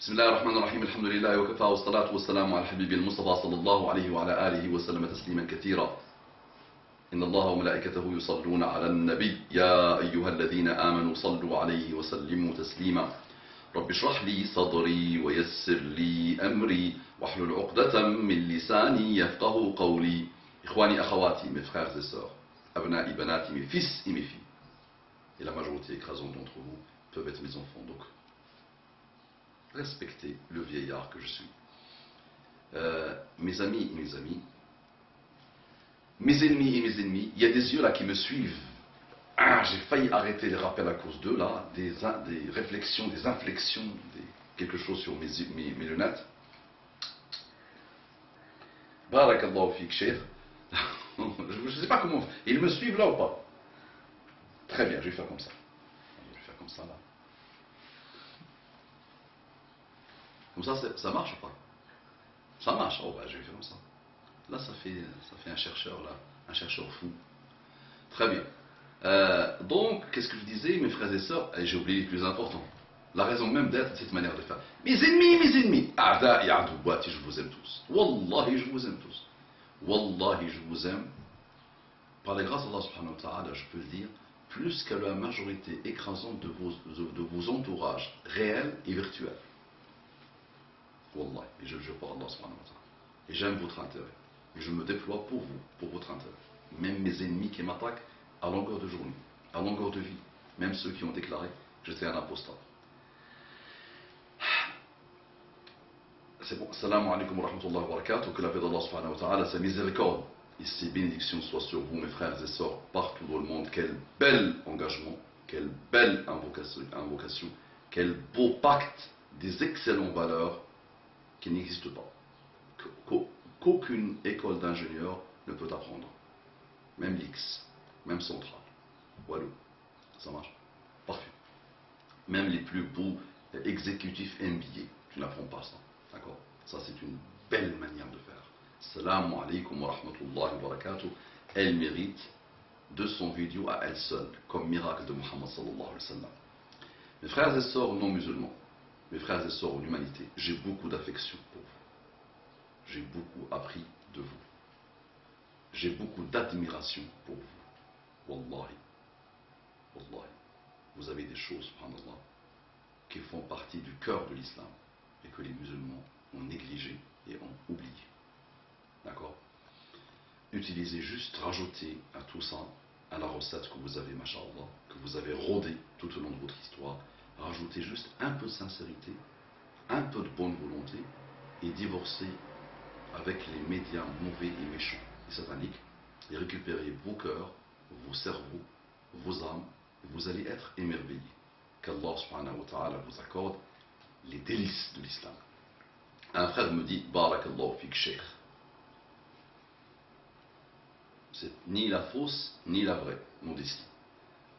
بسم الله الرحمن الرحيم الحمد لله وكفى والصلاة والسلام على الحبيب المصطفى صلى الله عليه وعلى آله وسلم تسليما كثيرا. إن الله وملائكته يصلون على النبي يا أيها الذين آمنوا صلوا عليه وسلموا تسليما. رب اشرح لي صدري ويسر لي أمري واحلل عقدة من لساني يفقه قولي. إخواني أخواتي, mes frères et sœurs, أبنائي بناتي, mes fils et mes filles, et la majorité écrasante d'entre vous peuvent être mes enfants, donc respectez le vieillard que je suis. Mes amis et mes amis, mes ennemis et mes ennemis, il y a des yeux là qui me suivent. Ah, j'ai failli arrêter les rappels à cause d'eux là, des réflexions, des inflexions, quelque chose sur mes lunettes. Barakallahu fik, cheikh. Je ne sais pas comment. Ils me suivent là ou pas? Très bien, je vais faire comme ça. Je vais faire comme ça là. Comme ça marche ou pas? Ça marche. Oh, bah, je vais faire comme ça. Là, ça fait un chercheur là, un chercheur fou. Très bien. Donc, qu'est-ce que je disais, mes frères et sœurs? J'ai oublié le plus important. La raison même d'être de cette manière de faire. Mes ennemis. A'da et adouati, je vous aime tous. Wallahi, je vous aime tous. Wallahi, je vous aime. Par la grâce d'Allah subhanahu wa ta'ala, je peux le dire, plus que la majorité écrasante de vos entourages réels et virtuels. Wallahi, et je le jure par Allah subhanahu wa ta'ala. Et j'aime votre intérêt. Et je me déploie pour vous, pour votre intérêt. Même mes ennemis qui m'attaquent à longueur de journée, à longueur de vie. Même ceux qui ont déclaré que j'étais un apostat. C'est bon. Salam alaikum wa rahmatullahi wa barakatuh. Que la paix d'Allah subhanahu wa ta'ala, sa miséricorde et ses bénédictions soient sur vous, mes frères et sœurs, partout dans le monde. Quel bel engagement, quelle belle invocation, quel beau pacte des excellentes valeurs qui n'existent pas. Qu'aucune école d'ingénieurs ne peut apprendre. Même l'X, même Centrale. Walou, ça marche. Parfait. Même les plus beaux exécutifs MBA, tu n'apprends pas ça. D'accord? Ça, c'est une belle manière de faire. Salam alaikum wa rahmatullahi wa barakatuh. Elle mérite 200 vidéos à elle seule, comme miracle de Muhammad sallallahu alayhi wa sallam. Mes frères et sœurs non musulmans, mes frères et sœurs en humanité, j'ai beaucoup d'affection pour vous. J'ai beaucoup appris de vous. J'ai beaucoup d'admiration pour vous. Wallahi. Wallahi. Vous avez des choses, subhanallah, qui font partie du cœur de l'islam et que les musulmans ont négligé et ont oublié. D'accord? Utilisez juste, rajoutez à tout ça, à la recette que vous avez, masha'Allah, que vous avez rodée tout au long de votre histoire, rajoutez juste un peu de sincérité, un peu de bonne volonté et divorcez avec les médias mauvais et méchants et sataniques et récupérez vos cœurs, vos cerveaux, vos âmes, et vous allez être émerveillés. Qu'Allah subhanahu wa ta'ala vous accorde les délices de l'islam. Un frère me dit, Barakallahu fik sheikh. C'est ni la fausse, ni la vraie, mon destin.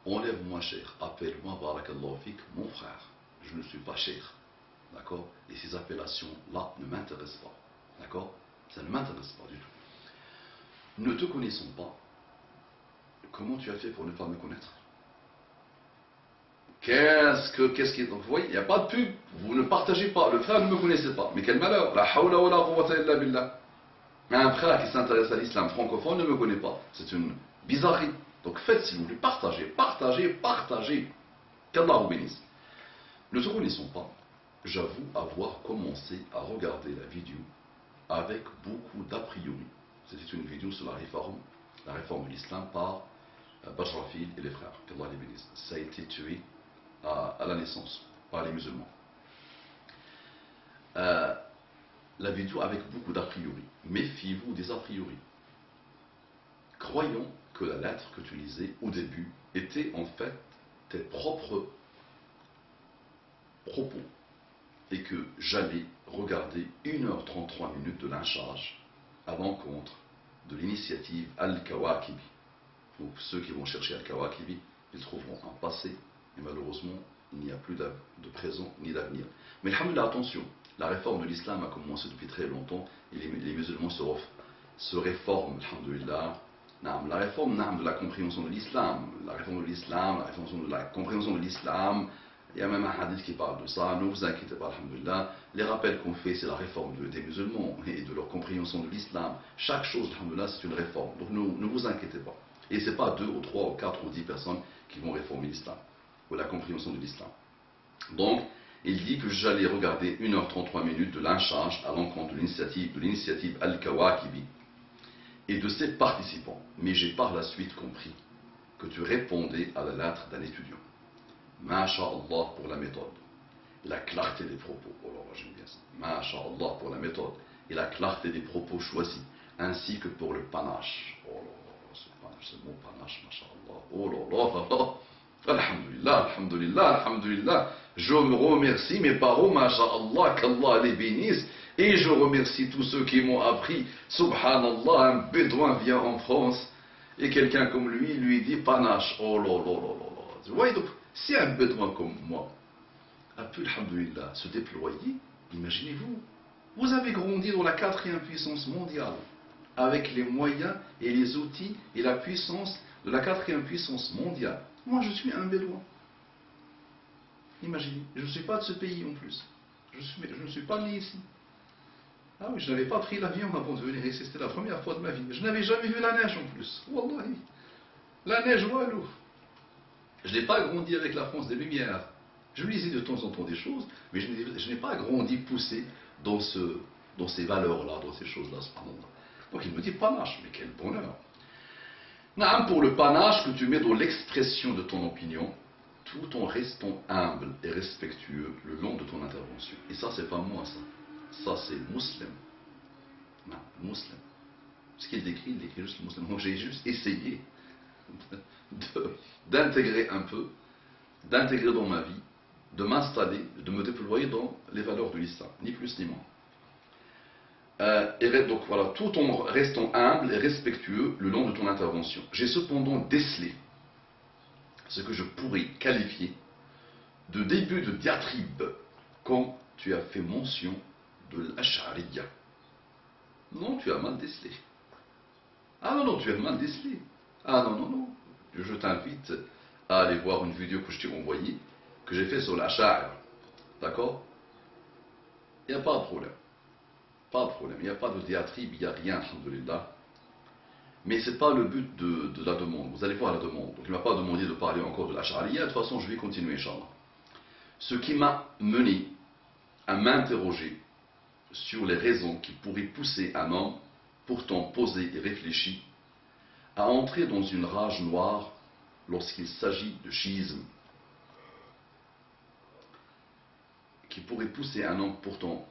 Enlève-moi sheikh, appelle-moi Barakallahu fik mon frère. Je ne suis pas sheikh. D'accord? Et ces appellations-là ne m'intéressent pas. D'accord? Ça ne m'intéresse pas du tout. Ne te connaissons pas, comment tu as fait pour ne pas me connaître? Qu'est-ce qui est... Donc vous voyez, il n'y a pas de pub, vous ne partagez pas, le frère ne me connaissait pas. Mais quel malheur, la hawla wa la quwwata illa billah. Mais un frère qui s'intéresse à l'islam francophone ne me connaît pas. C'est une bizarrerie. Donc faites s'il vous plaît, partagez. Qu'Allah vous bénisse. Ne te connaissons pas, j'avoue avoir commencé à regarder la vidéo avec beaucoup d'a priori. C'était une vidéo sur la réforme de l'islam par Bashrafil et les frères, qu'Allah les bénisse. Ça a été tué à la naissance par les musulmans. La vidéo avec beaucoup d'a priori. Méfiez-vous des a priori. Croyons que la lettre que tu lisais au début était en fait tes propres propos et que j'allais regarder 1h33 de lynchage à l'encontre de l'initiative Al-Kawakibi. Donc ceux qui vont chercher Al-Kawakibi, ils trouveront un passé, et malheureusement, il n'y a plus de présent ni d'avenir. Mais alhamdoulilah, attention, la réforme de l'islam a commencé depuis très longtemps, et les musulmans se réforment, alhamdoulilah. La réforme de la compréhension de l'islam, la réforme de l'islam, la compréhension de l'islam, Il y a même un hadith qui parle de ça. Ne vous inquiétez pas, alhamdoulilah. Les rappels qu'on fait, c'est la réforme des musulmans et de leur compréhension de l'islam. Chaque chose, alhamdoulilah, c'est une réforme. Donc ne vous inquiétez pas. Et ce n'est pas 2 ou 3 ou 4 ou 10 personnes qui vont réformer l'islam ou la compréhension de l'islam. Donc, il dit que j'allais regarder 1h33 de l'incharge à l'encontre de l'initiative Al-Kawakibi et de ses participants. Mais j'ai par la suite compris que tu répondais à la lettre d'un étudiant. Masha'Allah pour la méthode et la clarté des propos. Oh là là, j'aime bien ça. Masha'Allah pour la méthode et la clarté des propos choisis, ainsi que pour le panache. Oh là là, ce panache, c'est mon panache, Masha'Allah. Oh là là, là. Alhamdulillah, alhamdulillah, alhamdulillah. Je me remercie mes parents, masha'Allah, qu'Allah les bénisse. Et je remercie tous ceux qui m'ont appris. Subhanallah, un bédouin vient en France et quelqu'un comme lui dit panache. Oh là là là là là. Vous voyez donc, si un bédouin comme moi a pu, alhamdulillah, se déployer, imaginez-vous, vous avez grandi dans la 4e puissance mondiale avec les moyens et les outils et la puissance de la 4e puissance mondiale. Moi, je suis un bédouin. Imaginez, je ne suis pas de ce pays en plus. Je ne suis pas né ici. Ah oui, je n'avais pas pris l'avion avant de venir ici. C'était la première fois de ma vie. Je n'avais jamais vu la neige en plus. Wallahi. La neige, walou. Je n'ai pas grandi avec la France des Lumières. Je lisais de temps en temps des choses, mais je n'ai pas grandi poussé dans ces valeurs-là, dans ces choses-là. Donc il me dit panache, mais quel bonheur. Naam, pour le panache que tu mets dans l'expression de ton opinion, tout en restant humble et respectueux le long de ton intervention. Et ça, c'est pas moi, ça. Ça, c'est musulman. Non, musulman. Ce qu'il décrit, il décrit juste musulman. Donc j'ai juste essayé d'intégrer un peu, d'intégrer dans ma vie, de m'installer, de me déployer dans les valeurs de l'islam, ni plus ni moins. Et donc voilà, tout en restant humble et respectueux le long de ton intervention. J'ai cependant décelé ce que je pourrais qualifier de début de diatribe quand tu as fait mention de l'Ash'ariyya. Non, tu as mal décelé. Ah non, non, tu as mal décelé. Ah non, non, non. Je t'invite à aller voir une vidéo que je t'ai envoyée, que j'ai fait sur l'Ash'ar. D'accord? Il n'y a pas de problème. Pas de problème, il n'y a pas de diatribe, il n'y a rien, alhamdoulilah. Mais ce n'est pas le but de la demande. Vous allez voir la demande. Donc il ne m'a pas demandé de parler encore de l'Ash'ariyya. De toute façon, je vais continuer, Inch'Allah. Ce qui m'a mené à m'interroger sur les raisons qui pourraient pousser un homme, pourtant posé et réfléchi, à entrer dans une rage noire lorsqu'il s'agit de chiisme. Qui pourrait pousser un homme pourtant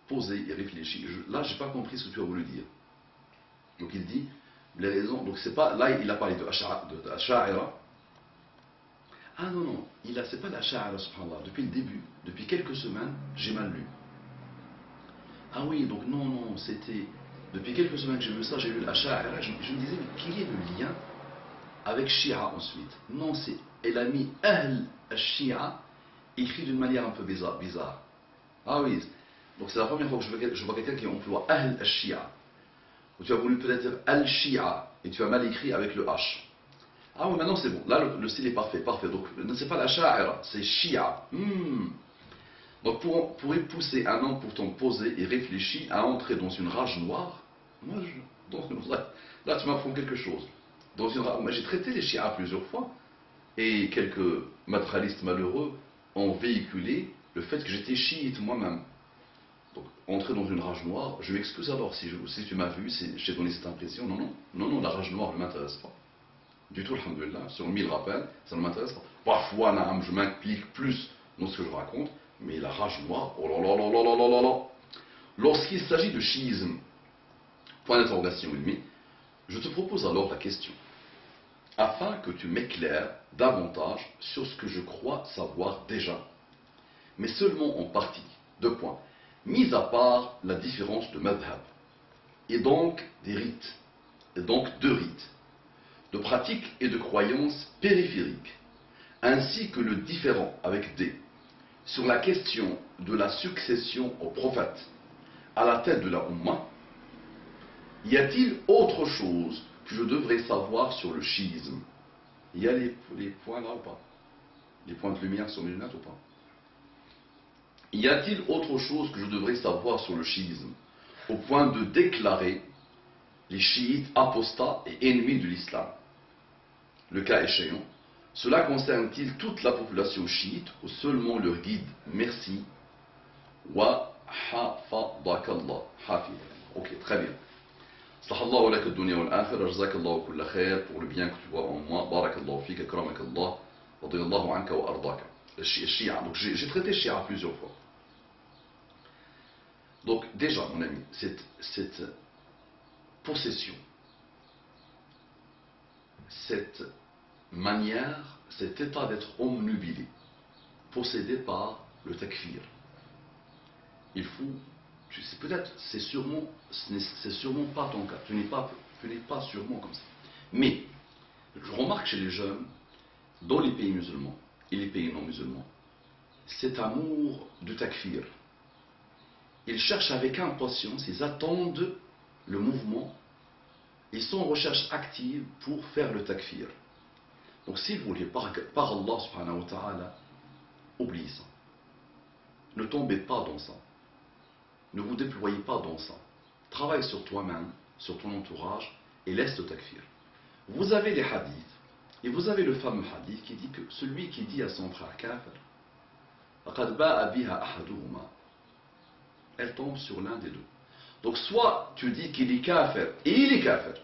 posé et réfléchi. Là, je n'ai pas compris ce que tu as voulu dire. Donc il dit, les raisons, donc c'est pas, là il a parlé de Ash'a'ira. Ah non, non, c'est pas l'Ash'a'ira, subhanallah. Depuis le début, depuis quelques semaines, j'ai mal lu. Ah oui, donc non, non, c'était, depuis quelques semaines que j'ai vu ça, j'ai lu l'Ash'a'ira, je me disais, mais quel est le lien avec Shia ensuite? Non, elle a mis Ahl al-Shia, écrit d'une manière un peu bizarre. Ah oui, donc c'est la première fois que je vois quelqu'un qui emploie Ahl al-Shia. Tu as voulu peut-être dire Al-Shia, et tu as mal écrit avec le H. Ah oui, maintenant c'est bon. Là, le style est parfait, parfait. Donc, c'est pas la Sha'ira, c'est Shia. Donc, pour pousser un homme pourtant posé et réfléchi à entrer dans une rage noire, là, tu m'apprends quelque chose. J'ai traité les Shia plusieurs fois, et quelques matralistes malheureux ont véhiculé le fait que j'étais chiite moi-même. Donc, entrer dans une rage noire, je m'excuse alors si tu m'as vu, si j'ai donné cette impression. Non, non, non, non, la rage noire ne m'intéresse pas. Du tout, alhamdoulilah, sur 1000 rappels, ça ne m'intéresse pas. Parfois, je m'implique plus dans ce que je raconte, mais la rage noire, oh là là là là là là là là. Lorsqu'il s'agit de chiisme, point d'interrogation ennemi, je te propose alors la question, afin que tu m'éclaires davantage sur ce que je crois savoir déjà, mais seulement en partie. 2 points. Mis à part la différence de madhab, et donc des rites, et donc de rites, de pratiques et de croyances périphériques, ainsi que le différent avec des, sur la question de la succession au prophète à la tête de la Ummah, y a-t-il autre chose que je devrais savoir sur le chiisme? Il y a les points là ou pas? les points de lumière sur mes lunettes ou pas? Y a-t-il autre chose que je devrais savoir sur le chiisme, au point de déclarer les chiites apostats et ennemis de l'islam? Le cas échéant, cela concerne-t-il toute la population chiite ou seulement leur guide? Merci. Wa hafadakallah. Hafid. Ok, très bien. Sahallahu lak ad-dunya wal akhirah, jazakallahu kulla khair pour le bien que tu vois en moi. Barakallahu fik, akramakallah, radiyallahu anka wa ardaka. Shia. Donc j'ai traité Shia plusieurs fois. Donc déjà, mon ami, cette possession, cette manière, cet état d'être omnubilé, possédé par le takfir, il faut, peut-être, c'est sûrement pas ton cas, tu n'es pas sûrement comme ça. Mais, je remarque chez les jeunes, dans les pays musulmans et les pays non musulmans, cet amour du takfir. Ils cherchent avec impatience, ils attendent le mouvement, ils sont en recherche active pour faire le takfir. Donc s'il vous plaît, par Allah subhanahu wa ta'ala, oubliez ça. Ne tombez pas dans ça. Ne vous déployez pas dans ça. Travaille sur toi-même, sur ton entourage, et laisse le takfir. Vous avez les hadiths, et vous avez le fameux hadith qui dit que celui qui dit à son frère kafir, فَقَدْ بَاءَ بِهَا أَحَدُهُمَا, elle tombe sur l'un des deux. Donc soit tu dis qu'il est kafir, et il est kafir.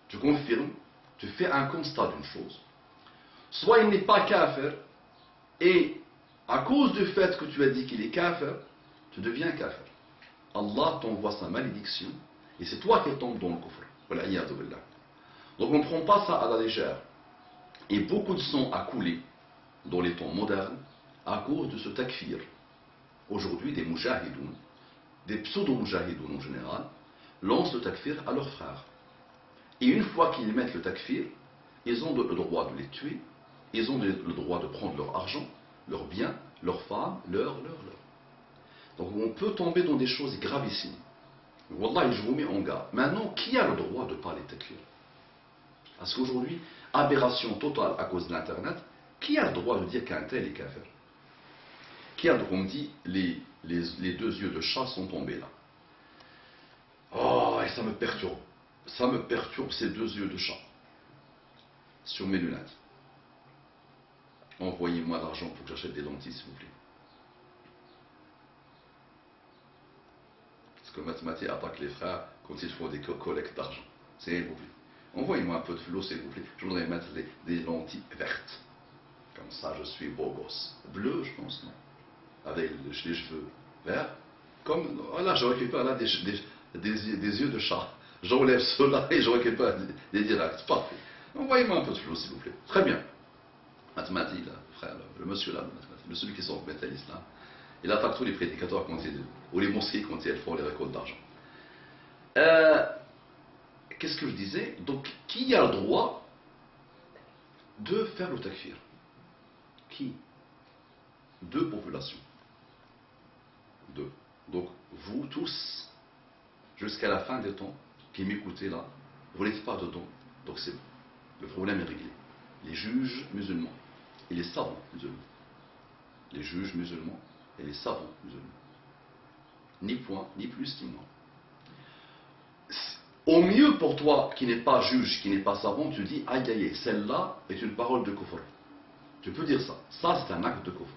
Tu confirmes, tu fais un constat d'une chose. Soit il n'est pas kafir, et à cause du fait que tu as dit qu'il est kafir, tu deviens kafir. Allah t'envoie sa malédiction, et c'est toi qui tombes dans le kufr. Donc on ne prend pas ça à la légère. Et beaucoup de sang a coulé dans les temps modernes à cause de ce takfir. Aujourd'hui, des mujahidoun, des pseudo-mujahidoun en général, lancent le takfir à leurs frères. Et une fois qu'ils mettent le takfir, ils ont le droit de les tuer, ils ont le droit de prendre leur argent, leurs biens, leurs femmes, leur. Donc on peut tomber dans des choses gravissimes. Wallah, je vous mets en garde. Maintenant, qui a le droit de parler takfir? Parce qu'aujourd'hui, aberration totale à cause de l'Internet, qui a le droit de dire qu'un tel est kafir? Qui a le droit? On me dit, les deux yeux de chat sont tombés là. Oh, et ça me perturbe. Ça me perturbe ces deux yeux de chat sur mes lunettes. Envoyez-moi l'argent pour que j'achète des lentilles, s'il vous plaît. Parce que Mathématiques attaque les frères quand ils font des collectes d'argent. S'il vous plaît. Envoyez-moi un peu de flot, s'il vous plaît. Je voudrais mettre des lentilles vertes. Comme ça, je suis beau gosse. Bleu, je pense, non? Avec les cheveux verts. Comme, voilà, je récupère là des yeux de chat. J'enlève cela et je récupère des directs. Parfait. Envoyez-moi un peu de flot, s'il vous plaît. Très bien. Mathématiques, là, frère, le monsieur là, celui qui sort métaliste là, il attaque tous les prédicateurs ou les mosquées quand ils font les récoltes d'argent. Qu'est-ce que je disais? Donc, qui a le droit de faire le takfir? Qui? Deux populations. Deux. Donc, vous tous, jusqu'à la fin des temps, qui m'écoutez là, vous n'êtes pas dedans. Donc, c'est bon. Le problème est réglé. Les juges musulmans et les savants musulmans. Les juges musulmans et les savants musulmans. Ni point, ni plus, ni moins. Au mieux pour toi, qui n'est pas juge, qui n'est pas savant, tu dis, aïe aïe aïe, celle-là est une parole de kufr. Tu peux dire ça. Ça, c'est un acte de kufr.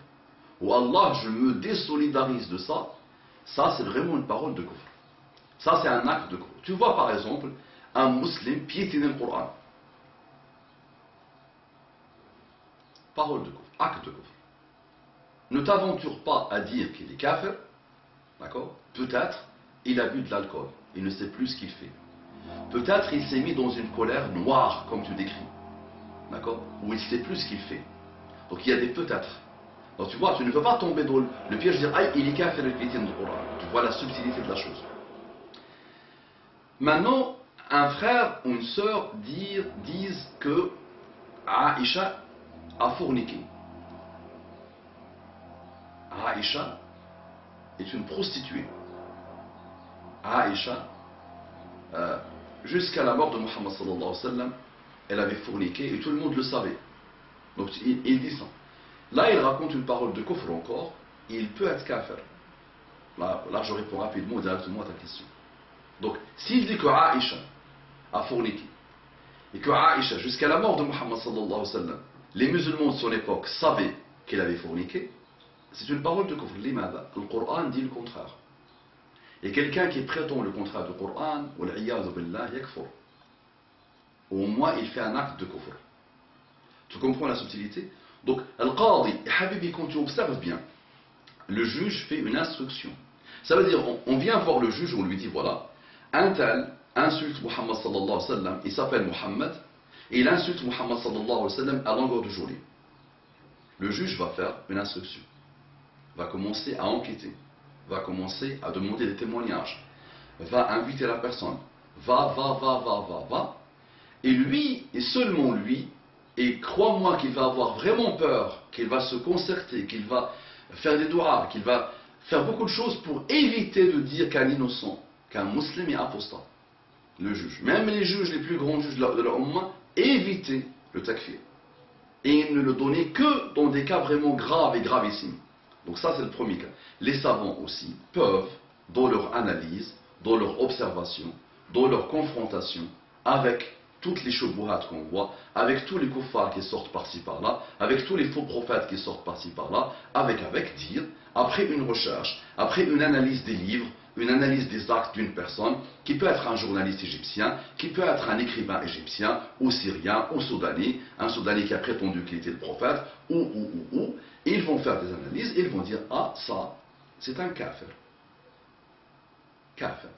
Ou Allah, je me désolidarise de ça. Ça, c'est vraiment une parole de kufr. Ça, c'est un acte de kufr. Tu vois, par exemple, un musulman piétiner le Coran. Parole de kufr. Acte de kufr. Ne t'aventure pas à dire qu'il est kafir. D'accord? Peut-être, il a bu de l'alcool. Il ne sait plus ce qu'il fait. Peut-être il s'est mis dans une colère noire, comme tu décris. D'accord? Ou il ne sait plus ce qu'il fait. Donc il y a des peut-être. Donc tu vois, tu ne peux pas tomber dans le piège de dire, aïe, il est kafir le piétine du Coran. Tu vois la subtilité de la chose. Maintenant, un frère ou une sœur disent que Aïcha a forniqué. Aïcha est une prostituée. Aïcha, jusqu'à la mort de Muhammad sallallahu alayhi wa sallam, elle avait forniqué et tout le monde le savait. Donc il dit ça. Là, il raconte une parole de kufr encore, il peut être kafir. Là, je réponds rapidement directement à ta question. Donc, s'il dit que Aïcha a forniqué, et que Aïcha, jusqu'à la mort de Muhammad sallallahu alayhi wa sallam, les musulmans de son époque savaient qu'elle avait forniqué, c'est une parole de kufr. Limada, le Coran dit le contraire. Et quelqu'un qui prétend le contraire du Coran, wal-iyadhu billah, yakfur. Au moins, il fait un acte de kufr. Tu comprends la subtilité? Donc, Al-Qadi, et Habibi, quand tu observes bien, le juge fait une instruction. Ça veut dire, on vient voir le juge, on lui dit, voilà, un tel insulte Muhammad sallallahu alayhi wa sallam, il s'appelle Muhammad, et il insulte Muhammad sallallahu alayhi wa sallam à longueur de journée. Le juge va faire une instruction, va commencer à enquêter, va commencer à demander des témoignages, va inviter la personne, va, et lui, et seulement lui, et crois-moi qu'il va avoir vraiment peur, qu'il va se concerter, qu'il va faire des doigts, qu'il va faire beaucoup de choses pour éviter de dire qu'un innocent, qu'un musulman est apostat. Le juge, même les juges, les plus grands juges de la Ummah, évitaient le takfir. Et ne le donnaient que dans des cas vraiment graves et gravissimes. Donc ça, c'est le premier cas. Les savants aussi peuvent, dans leur analyse, dans leur observation, dans leur confrontation avec toutes les shubuhat qu'on voit, avec tous les kuffars qui sortent par-ci par-là, avec tous les faux prophètes qui sortent par-ci par-là, avec dire, après une recherche, après une analyse des livres, une analyse des actes d'une personne, qui peut être un journaliste égyptien, qui peut être un écrivain égyptien, ou syrien, ou soudanais, un soudanais qui a prétendu qu'il était le prophète, ou, ils vont faire des analyses, et ils vont dire, ah, ça, c'est un kafir. Kafir.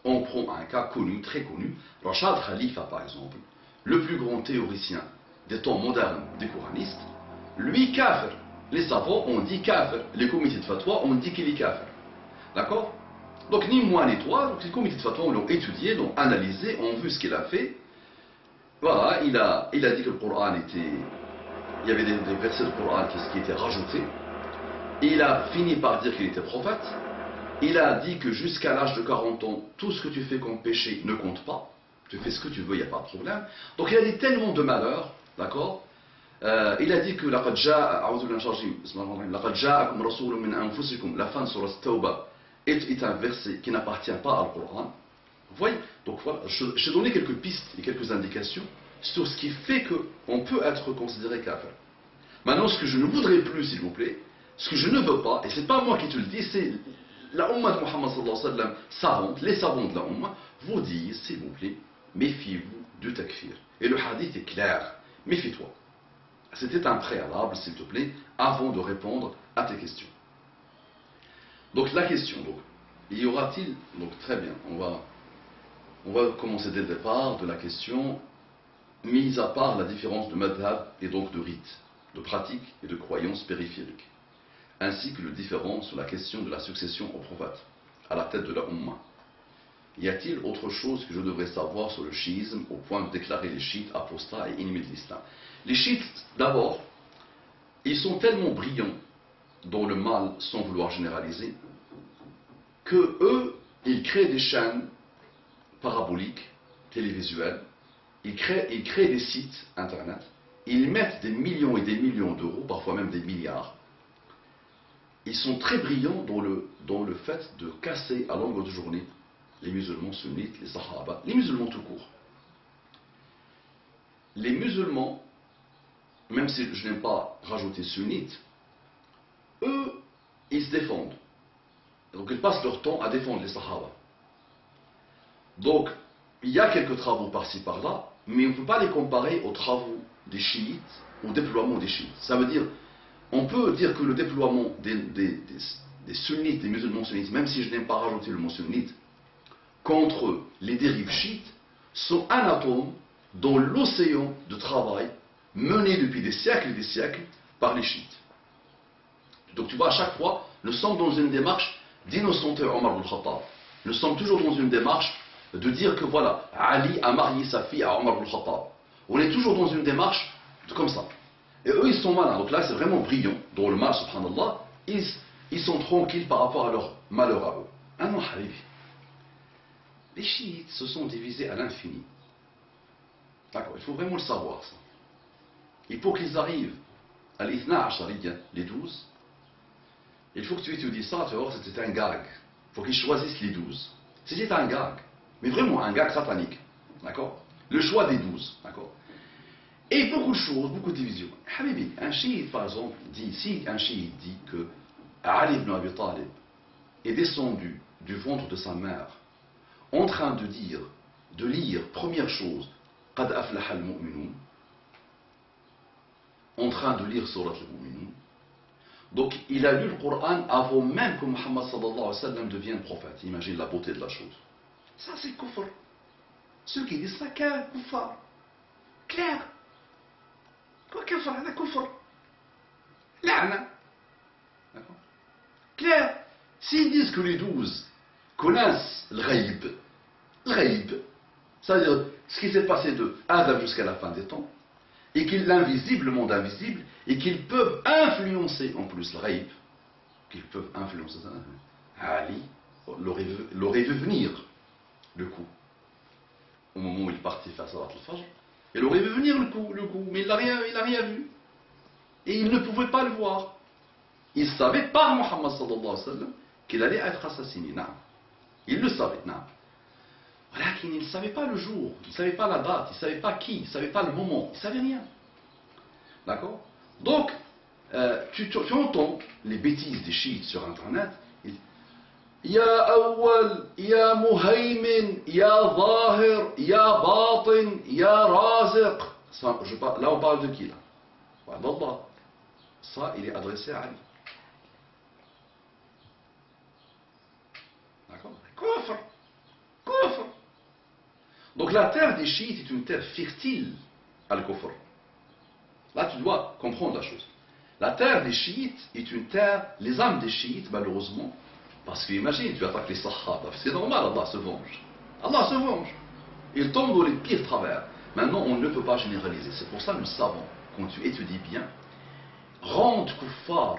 On prend un cas connu, très connu, Rachad Khalifa par exemple, le plus grand théoricien des temps modernes des coranistes, lui kafir. Les savants ont dit kafir, les comités de fatwa ont dit qu'il est kafir. D'accord? Donc ni moi ni toi, donc les comités de fatwa l'ont étudié, l'ont analysé, ont vu ce qu'il a fait. Voilà, il a dit que le Coran était... Il y avait des versets du Coran qui étaient rajoutés. Il a fini par dire qu'il était prophète. Il a dit que jusqu'à l'âge de 40 ans, tout ce que tu fais comme péché ne compte pas. Tu fais ce que tu veux, il n'y a pas de problème. Donc il a dit tellement de malheurs, d'accord? Il a dit que la fin de Surah Tawbah est un verset qui n'appartient pas au Coran. Vous voyez? Donc voilà, je donné quelques pistes et quelques indications sur ce qui fait qu'on peut être considéré kafir. Maintenant, ce que je ne voudrais plus, s'il vous plaît, ce que je ne veux pas, et c'est pas moi qui te le dis, c'est la Ummah de Muhammad sallallahu alayhi wa sallam, savante, les savants de la Ummah, vous disent, s'il vous plaît, méfiez-vous du takfir. Et le hadith est clair, méfie-toi. C'était un préalable, s'il te plaît, avant de répondre à tes questions. Donc la question, donc, y aura-t-il, donc très bien, on va commencer dès le départ de la question, mise à part la différence de madhab et donc de rite, de pratique et de croyance périphérique, ainsi que le différent sur la question de la succession au prophète, à la tête de la Ummah. Y a-t-il autre chose que je devrais savoir sur le chiisme au point de déclarer les chiites apostats et ennemis de l'islam? Les chiites, d'abord, ils sont tellement brillants dans le mal, sans vouloir généraliser, que eux, ils créent des chaînes paraboliques, télévisuelles, ils créent des sites internet, ils mettent des millions et des millions d'euros, parfois même des milliards. Ils sont très brillants dans le fait de casser à longueur de journée les musulmans sunnites, les sahaba, les musulmans tout court. Les musulmans, même si je n'aime pas rajouter sunnites, eux, ils se défendent. Donc ils passent leur temps à défendre les sahaba. Donc, il y a quelques travaux par-ci par-là, mais on ne peut pas les comparer aux travaux des chiites, au déploiement des chiites. Ça veut dire, on peut dire que le déploiement des sunnites, des musulmans sunnites, même si je n'aime pas rajouter le mot sunnite, contre les dérives chiites, sont un atome dans l'océan de travail mené depuis des siècles et des siècles par les chiites. Donc tu vois, à chaque fois, nous sommes dans une démarche d'innocenter Omar ibn Khattab. Nous sommes toujours dans une démarche de dire que voilà, Ali a marié sa fille à Omar ibn Khattab. On est toujours dans une démarche comme ça. Et eux, ils sont malins. Donc là, c'est vraiment brillant. Dans le mal, subhanallah, ils sont tranquilles par rapport à leur malheur à eux. Ah non, Habibi. Les chiites se sont divisés à l'infini. D'accord, il faut vraiment le savoir, ça. Et pour qu'ils arrivent à l'Ithna Ashariya, les 12, il faut que tu étudies ça, tu vas voir que c'était un gag. Il faut qu'ils choisissent les 12. C'était un gag, mais vraiment un gag satanique. D'accord? Le choix des 12. D'accord? Et beaucoup de choses, beaucoup de divisions. Habibi, un chiite par exemple dit, si un chiite dit que Ali ibn Abi Talib est descendu du ventre de sa mère en train de dire, de lire, première chose, Qad aflaha al-mu'minun, en train de lire Surat al-Mu'minun. Donc il a lu le Coran avant même que Muhammad sallallahu alayhi wa sallam devienne prophète. Imagine la beauté de la chose. Ça c'est kufr. Ceux qui disent ça, kufar. Clair. Quoi kufr? C'est kufr. La'na. D'accord? Clair. S'ils disent que les 12 connaissent le ghaib, c'est-à-dire ce qui s'est passé de Adam jusqu'à la fin des temps, et qu'il l'invisible, le monde invisible, et qu'ils peuvent influencer en plus le ghaib, qu'ils peuvent influencer ça, Ali l'aurait vu venir le coup. Au moment où il partit faire Salat al-Fajr, il aurait vu venir le coup, mais il n'a rien vu. Et il ne pouvait pas le voir. Il savait par Muhammad sallallahu alayhi wa sallam qu'il allait être assassiné. Non. Il le savait. Non. Voilà, il ne savait pas le jour, il ne savait pas la date, il ne savait pas qui, il ne savait pas le moment, il ne savait rien. D'accord? Donc, tu entends les bêtises des chiites sur Internet. Ya awwal, ya muhaymin, ya zahir, ya batin, ya raziq. Là, on parle de qui là? d'Allah. Ça, il est adressé à Ali. D'accord? Kufr. Kufr. Donc la terre des chiites est une terre fertile à al-kufr. Là, tu dois comprendre la chose. La terre des chiites est une terre, les âmes des chiites, malheureusement, parce que imagine, tu attaques les sahaba, c'est normal, Allah se venge. Allah se venge. Il tombe dans les pires travers. Maintenant, on ne peut pas généraliser. C'est pour ça que nous savons, quand tu étudies bien, rendre kuffar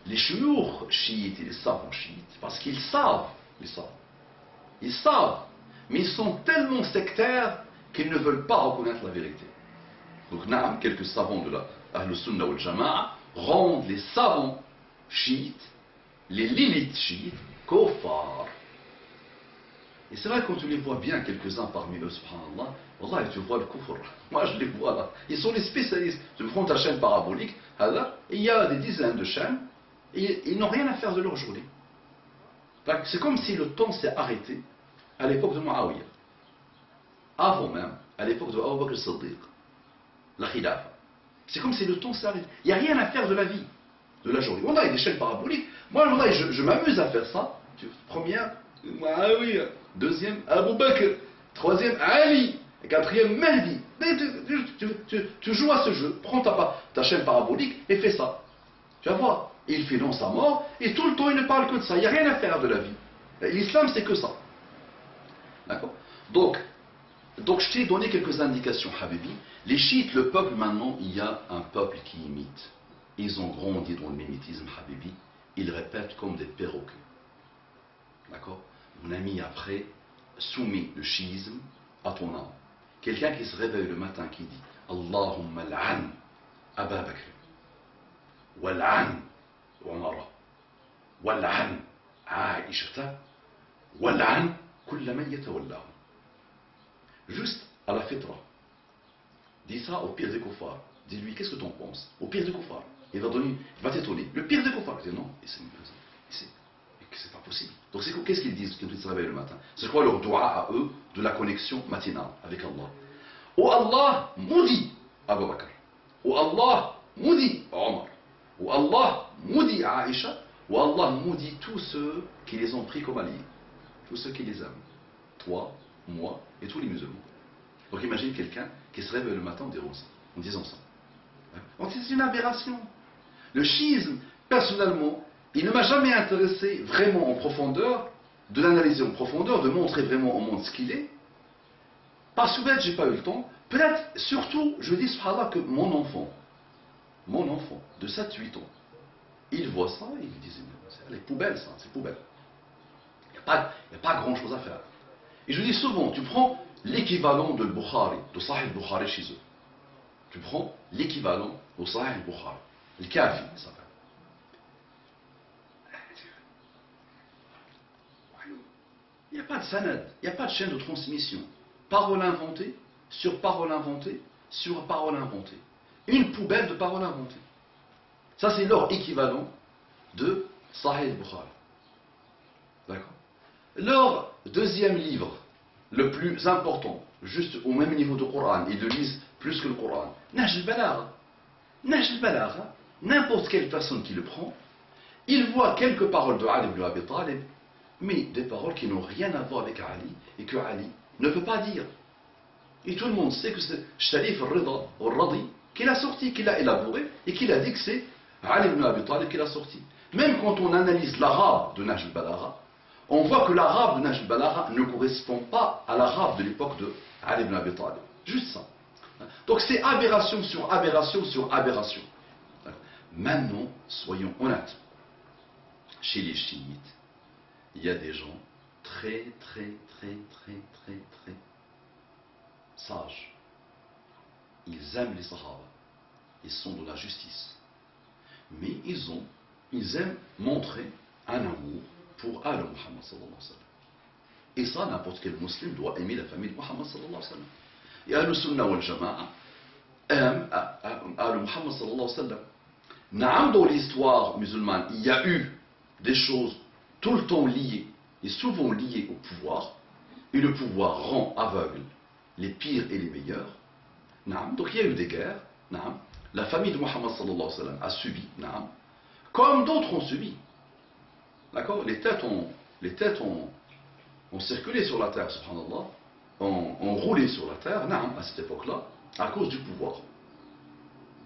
les chouyours chiites et les savants chiites, parce qu'ils savent, les savants. Ils savent, mais ils sont tellement sectaires qu'ils ne veulent pas reconnaître la vérité. Donc, naam, quelques savants de la Ahl Sunnah wal Jama'a rendent les savants chiites, les lilites chiites, kuffar. Et c'est vrai quand tu les vois bien, quelques-uns parmi eux, subhanallah, wallah, tu vois le kufr. Moi je les vois là. Ils sont les spécialistes. Tu prends ta chaîne parabolique, là, il y a des dizaines de chaînes, et ils n'ont rien à faire de leur journée. C'est comme si le temps s'est arrêté à l'époque de Muawiyah. Avant même, à l'époque de Abu Bakr al-Siddiq, la khilafa. C'est comme si le temps s'est arrêté. Il n'y a rien à faire de la vie, de la journée. Wallah, il y a des chaînes paraboliques. Moi, wallah, je m'amuse à faire ça. Première, Muawiyah. Deuxième, Abu Bakr. Troisième, Ali. Et quatrième, Mahdi. Tu joues à ce jeu. Prends ta chaîne parabolique et fais ça. Tu vas voir. Il finance sa mort et tout le temps il ne parle que de ça. Il n'y a rien à faire de la vie. L'islam c'est que ça. D'accord? Donc je t'ai donné quelques indications, Habibi. Les chiites, le peuple maintenant, il y a un peuple qui imite. Ils ont grandi dans le mimétisme, Habibi. Ils répètent comme des perroquets. D'accord? Mon ami, après, soumets le chiisme à ton âme. Quelqu'un qui se réveille le matin qui dit Allahumma l'an Aba Bakr wal'an Umar wal'an Aïshata wal'an kulla man yatawallahu. Juste à la fitra. Dis ça au pire des kuffars. Dis-lui, qu'est-ce que tu en penses? Au pire des kuffars. Il va t'étonner. Le pire des kuffars. Il dit non, c'est pas possible. Donc qu'est-ce qu'ils disent quand ils se réveillent le matin? C'est quoi leur dua à eux de la connexion matinale avec Allah? Oh Allah, maudit Abu Bakr. Oh Allah, maudit Omar. Oh Allah, maudit Aïcha. Oh Allah, maudit tous ceux qui les ont pris comme alliés. Tous ceux qui les aiment. Toi, moi et tous les musulmans. Donc imagine quelqu'un qui se réveille le matin en disant ça. Donc c'est une aberration. Le schisme, personnellement, il ne m'a jamais intéressé vraiment en profondeur, de l'analyser en profondeur, de montrer vraiment au monde ce qu'il est. Parce que peut-être j'ai pas eu le temps. Peut-être, surtout, je dis subhanallah que mon enfant de 7-8 ans, il voit ça et il me dit c'est les poubelles ça, c'est poubelle. Il n'y a pas grand chose à faire. Et je dis souvent, tu prends l'équivalent de Bukhari, de Sahih Bukhari chez eux. Tu prends l'équivalent au Sahih al-Bukhari. Le Kafi, ça s'appelle. Il n'y a pas de sanad, il n'y a pas de chaîne de transmission. Parole inventée, sur parole inventée, sur parole inventée. Une poubelle de paroles inventées. Ça, c'est leur équivalent de Sahih al-Bukhari. D'accord? Leur deuxième livre, le plus important, juste au même niveau du Coran, ils le lisent plus que le Coran, Nahj al-Balagha. Nahj al-Balagha, n'importe quelle personne qui le prend, il voit quelques paroles de Ali ibn Abi Talib, mais des paroles qui n'ont rien à voir avec Ali et que Ali ne peut pas dire. Et tout le monde sait que c'est Sharif al-Rida, al-Radi, qui l'a sorti, qui l'a élaboré et qui l'a dit que c'est Ali ibn Abi Talib qui l'a sorti. Même quand on analyse l'arabe de Nahj al-Balagha, on voit que l'arabe de Nahj al-Balagha ne correspond pas à l'arabe de l'époque de Ali ibn Abi Talib. Juste ça. Donc c'est aberration sur aberration sur aberration. Maintenant, soyons honnêtes. Chez les chiites, il y a des gens très sages. Ils aiment les Sahaba. Ils sont de la justice. Mais ils aiment montrer un amour pour Al Muhammad sallallahu alayhi wa sallam. Et ça, n'importe quel musulman doit aimer la famille de Muhammad sallallahu alayhi wa sallam. Et Al Sunnah wal Jama'a aime Al Muhammad sallallahu alayhi wa sallam. Naam, dans l'histoire musulmane, il y a eu des choses tout le temps liées et souvent liées au pouvoir, et le pouvoir rend aveugle les pires et les meilleurs. Naam, donc il y a eu des guerres. Naam, la famille de Muhammad sallallahu alayhi wa sallam a subi, naam, comme d'autres ont subi. D'accord? Les têtes ont circulé sur la terre, subhanallah, ont roulé sur la terre, naam, à cette époque-là, à cause du pouvoir.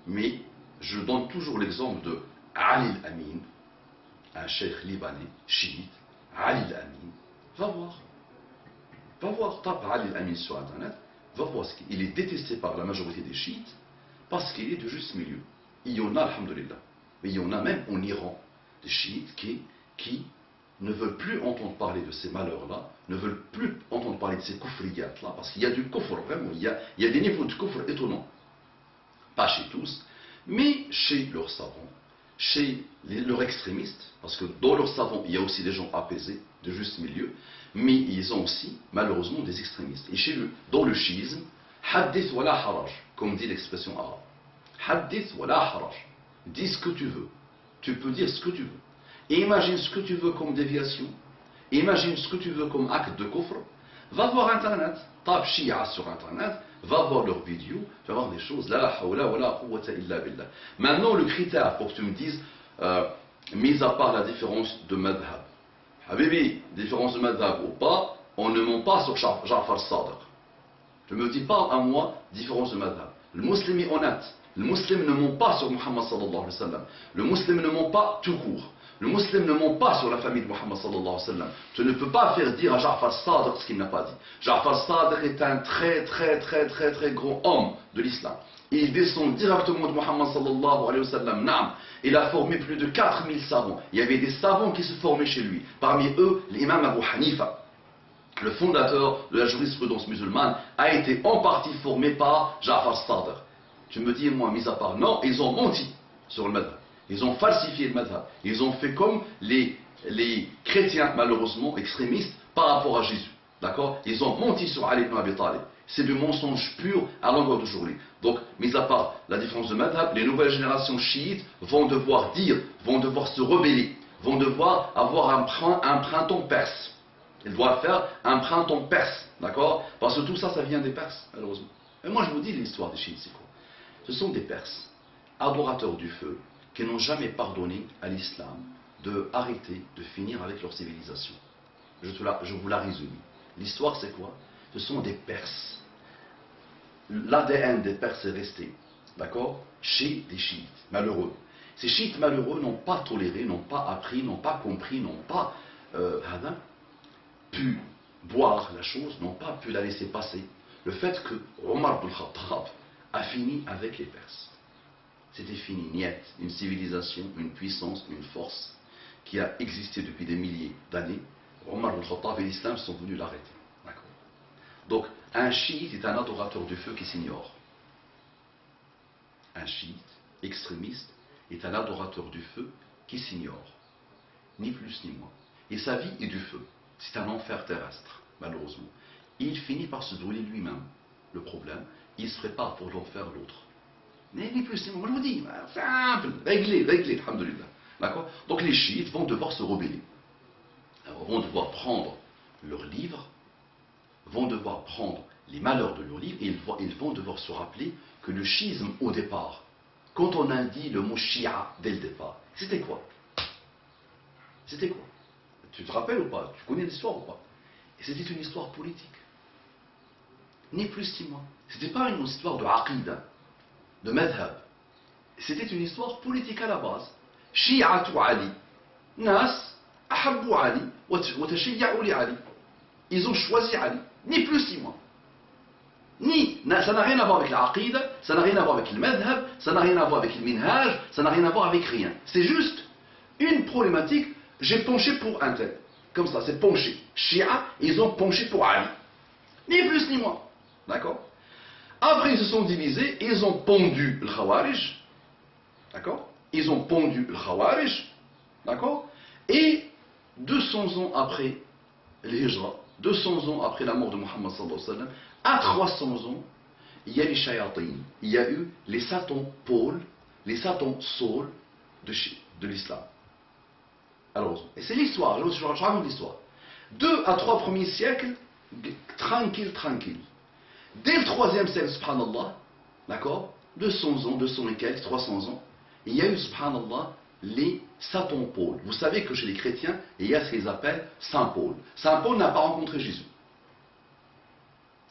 Mais je donne toujours l'exemple de Ali al-Amin, un cheikh libanais, chiite, Ali al-Amin. Va voir, tape Ali al-Amin sur internet, va voir ce qu'il est détesté par la majorité des chiites parce qu'il est de juste milieu. Il y en a, alhamdoulilah, mais il y en a même en Iran des chiites qui ne veulent plus entendre parler de ces malheurs-là, ne veulent plus entendre parler de ces kufriyat-là, parce qu'il y a du kufr, vraiment, il y a des niveaux de kufr étonnants. Pas chez tous, mais chez leurs savants, chez leurs extrémistes, parce que dans leurs savants, il y a aussi des gens apaisés, de juste milieu, mais ils ont aussi, malheureusement, des extrémistes. Et chez eux, dans le chiisme, hadith wa la haraj, comme dit l'expression arabe. Hadith wa la haraj. Dis ce que tu veux. Tu peux dire ce que tu veux. Et imagine ce que tu veux comme déviation. Imagine ce que tu veux comme acte de kufr. Va voir Internet. Tape Shia sur Internet. Va voir leurs vidéos. Tu vas voir des choses. La hawla wa la quwwata illa billah. Maintenant, le critère pour que tu me dises, mis à part la différence de madhab. Habibi, différence de madhab ou pas, on ne ment pas sur Ja'far Sadiq. Je ne me dis pas à moi différence de madhab. Le musulman est honnête. Le musulman ne ment pas sur Muhammad sallallahu alayhi wa sallam. Le musulman ne ment pas tout court. Le musulman ne ment pas sur la famille de Muhammad sallallahu alayhi wa sallam. Tu ne peux pas faire dire à Ja'far Sadiq ce qu'il n'a pas dit. Ja'far Sadiq est un très grand homme de l'islam. Il descend directement de Muhammad sallallahu alayhi wa sallam. Naam. Il a formé plus de 4000 savants. Il y avait des savants qui se formaient chez lui. Parmi eux, l'imam Abu Hanifa, le fondateur de la jurisprudence musulmane, a été en partie formé par Ja'far Sadiq. Tu me dis, moi, mis à part, non, ils ont menti sur le madhab. Ils ont falsifié le madhab. Ils ont fait comme les chrétiens, malheureusement, extrémistes, par rapport à Jésus. D'accord? Ils ont menti sur Ali ibn Abi Talib. C'est du mensonge pur à longueur de journée. Donc, mis à part la différence de madhab, les nouvelles générations chiites vont devoir dire, vont devoir se rebeller, vont devoir avoir un printemps perse. Ils doivent faire un printemps perse. D'accord? Parce que tout ça, ça vient des Perses, malheureusement. Et moi, je vous dis l'histoire des chiites, c'est quoi? Ce sont des Perses, adorateurs du feu, qui n'ont jamais pardonné à l'islam de arrêter, de finir avec leur civilisation. Je vous la résume. L'histoire, c'est quoi? Ce sont des Perses. L'ADN des Perses est resté, d'accord, chez des chiites malheureux. Ces chiites malheureux n'ont pas toléré, n'ont pas appris, n'ont pas compris, n'ont pas pu boire la chose, n'ont pas pu la laisser passer. Le fait que Omar ibn Khattab a fini avec les Perses. C'était fini, niet, une civilisation, une puissance, une force qui a existé depuis des milliers d'années. Omar ibn Khattab et l'islam sont venus l'arrêter. Donc, un chiite est un adorateur du feu qui s'ignore. un chiite extrémiste est un adorateur du feu qui s'ignore, ni plus ni moins. Et sa vie est du feu. C'est un enfer terrestre, malheureusement. Et il finit par se brûler lui-même. Le problème, il se prépare pour l'enfer l'autre. Mais ni plus ni moins, moi je vous dis, simple, réglé, alhamdoulilah. D'accord? Donc les chiites vont devoir se rebeller. Alors, vont devoir prendre leurs livres, vont devoir prendre les malheurs de leurs livres, et ils vont devoir se rappeler que le schisme au départ, quand on a dit le mot Shia dès le départ, c'était quoi? C'était quoi? Tu te rappelles ou pas? Tu connais l'histoire ou pas? Et c'était une histoire politique. Ni plus ni moins. C'était pas une histoire de aqida, de madhab. C'était une histoire politique à la base. Shi'atu Ali. Nas ahabbu Ali wa tashayya'u li Ali. Ils ont choisi Ali. Ni plus ni moins. Ça n'a rien à voir avec l'aqida, ça n'a rien à voir avec le madhab, ça n'a rien à voir avec le minhaj, ça n'a rien à voir avec rien. C'est juste une problématique. J'ai penché pour un tel. Comme ça, c'est penché. Shia, ils ont penché pour Ali. Ni plus ni moins. D'accord? Après, ils se sont divisés, ils ont pondu le Khawarij. D'accord? Ils ont pondu le Khawarij. D'accord? Et 200 ans après l'Hijra, 200 ans après la mort de Muhammad sallallahu alayhi wa sallam, à 300 ans, il y a les shayatin. Il y a eu les satans pôles, les satans saules de l'islam. Alors, et c'est l'histoire, je raconte l'histoire. 2 à 3 premiers siècles, tranquille. Dès le 3e siècle, subhanallah, d'accord, 200 ans, 200 et quelques, 300 ans, il y a eu, subhanallah, les satans pôles. Vous savez que chez les chrétiens, il y a ce qu'ils appellent Saint Paul. Saint Paul n'a pas rencontré Jésus.